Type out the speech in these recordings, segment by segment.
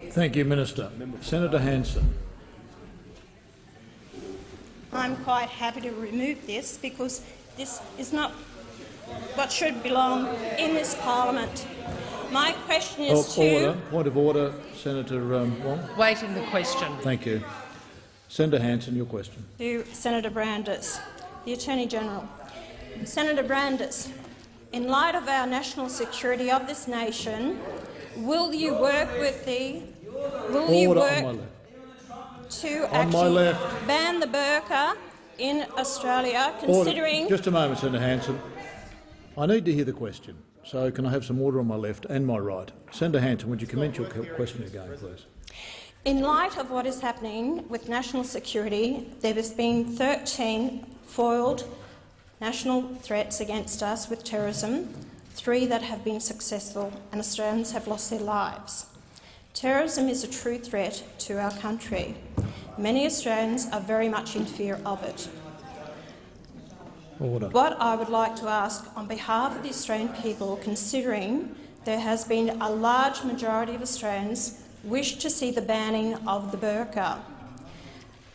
Thank you, Minister. Senator Hanson. I'm quite happy to remove this because this is not what should belong in this parliament. My question is Point of order, Senator Wong. Waiting the question. Thank you. Senator Hanson, your question. To Senator Brandis, the Attorney-General. Senator Brandis, in light of our national security of this nation, will you work with the to actually ban the burqa in Australia, considering— Order. Just a moment, Senator Hanson. I need to hear the question, so can I have some order on my left and my right? Senator Hanson, would you commence your question again, please? In light of what is happening with national security, there has been 13 foiled national threats against us with terrorism, 3 that have been successful, and Australians have lost their lives. Terrorism is a true threat to our country. Many Australians are very much in fear of it. Order. What I would like to ask on behalf of the Australian people, considering there has been a large majority of Australians wish to see the banning of the burqa.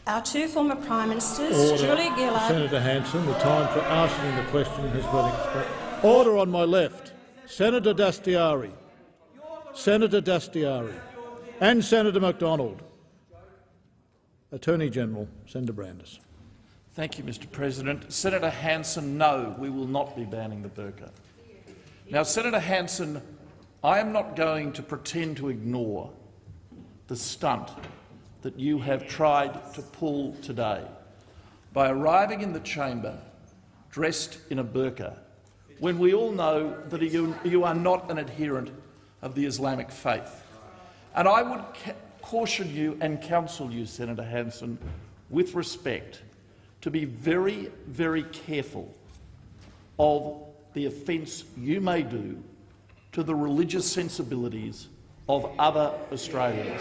Our 2 former Prime Ministers, Julia Gillard— Senator Hanson, the time for asking the question has been expired. Order on my left. Senator Dastyari. Senator Dastyari. And Senator MacDonald. Attorney-General, Senator Brandis. Thank you, Mr President. Senator Hanson, no, we will not be banning the burqa. Now, Senator Hanson, I am not going to pretend to ignore the stunt that you have tried to pull today by arriving in the chamber dressed in a burqa, when we all know that you are not an adherent of the Islamic faith. And I would caution you and counsel you, Senator Hanson, with respect, to be very, very careful of the offence you may do to the religious sensibilities of other Australians.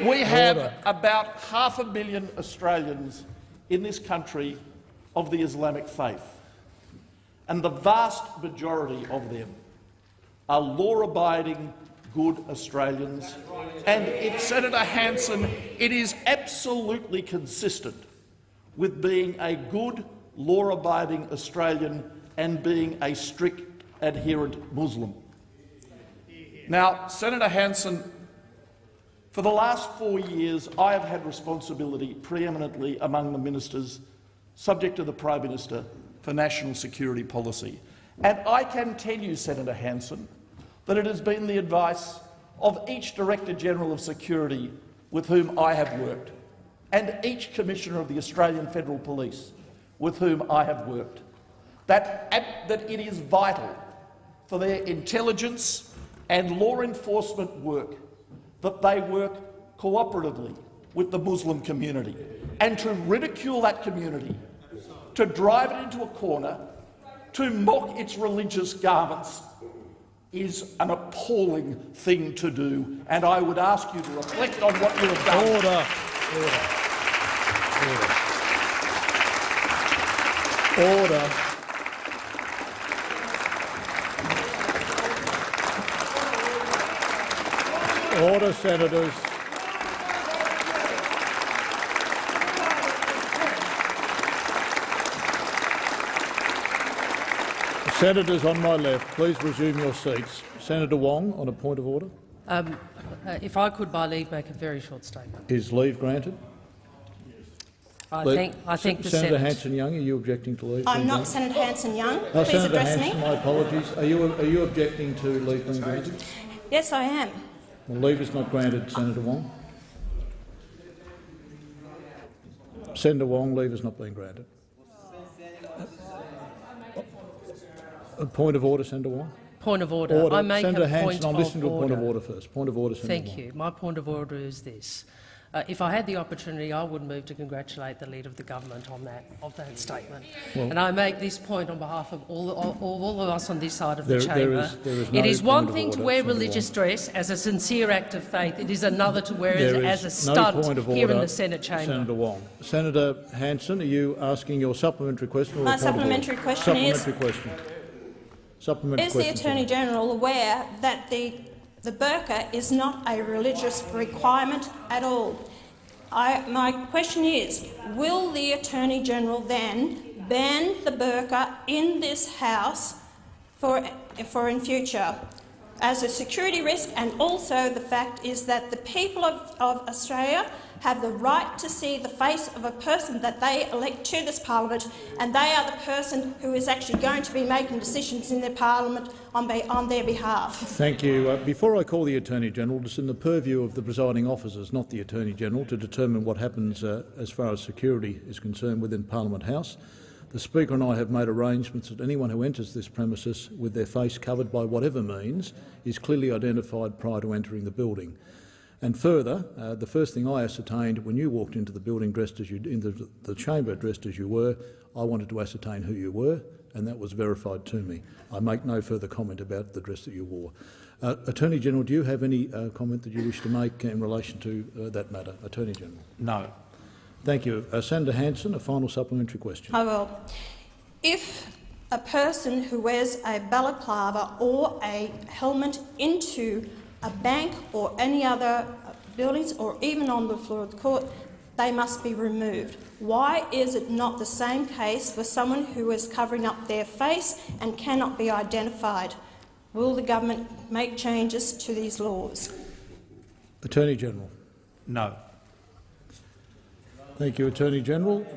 We have about 500,000 Australians in this country of the Islamic faith, and the vast majority of them are law-abiding, good Australians. And Senator Hanson, it is absolutely consistent with being a good, law-abiding Australian and being a strict adherent Muslim. Now, Senator Hanson, for the last 4 years I have had responsibility preeminently among the ministers subject to the Prime Minister for national security policy. And I can tell you, Senator Hanson, that it has been the advice of each Director-General of Security with whom I have worked, and each Commissioner of the Australian Federal Police with whom I have worked, that it is vital for their intelligence and law enforcement work that they work cooperatively with the Muslim community, and to ridicule that community, to drive it into a corner, to mock its religious garments, is an appalling thing to do, and I would ask you to reflect on what you have done. Order. Order. Order, senators. Senators on my left, please resume your seats. Senator Wong, on a point of order. If I could, by leave, make a very short statement. Is leave granted? I think the Senator Hanson-Young, are you objecting to leave? I'm not Senator Hanson-Young. No, Please Senator address Hanson, me. my apologies. Are you objecting to leave being granted? Yes, I am. Well, leave is not granted, Senator Wong. Senator Wong, leave is not being granted. A point of order, Senator Wong. Point of order. I make Senator a Hanson, point I'm listening to a point of order. order first. Point of order, Senator Wong. Thank you. My point of order is this. If I had the opportunity, I would move to congratulate the Leader of the Government on that statement. Well, and I make this point on behalf of all of us on this side of the chamber. It is one thing to wear religious dress as a sincere act of faith. It is another to wear it as a stunt here in the Senate chamber. Senator Wong. Senator Hanson, are you asking your supplementary question or My supplementary question is— Supplementary question. Is the Attorney-General aware that the The burqa is not a religious requirement at all. My question is, will the Attorney-General then ban the burqa in this House for in future as a security risk? And also the fact is that the people of Australia have the right to see the face of a person that they elect to this parliament, and they are the person who is actually going to be making decisions in their parliament on their behalf. Thank you. Before I call the Attorney-General, it's in the purview of the presiding officers, not the Attorney-General, to determine what happens as far as security is concerned within Parliament House. The Speaker and I have made arrangements that anyone who enters this premises with their face covered by whatever means is clearly identified prior to entering the building. And further, the first thing I ascertained when you walked into the building dressed as into the chamber dressed as you were, I wanted to ascertain who you were, and that was verified to me. I make no further comment about the dress that you wore. Attorney-General, do you have any comment that you wish to make in relation to that matter? Attorney-General. No. Thank you. Senator Hanson, a final supplementary question. I will. If a person who wears a balaclava or a helmet into a bank or any other buildings or even on the floor of the court, they must be removed. Why is it not the same case for someone who is covering up their face and cannot be identified? Will the government make changes to these laws? Attorney-General. No. Thank you, Attorney-General.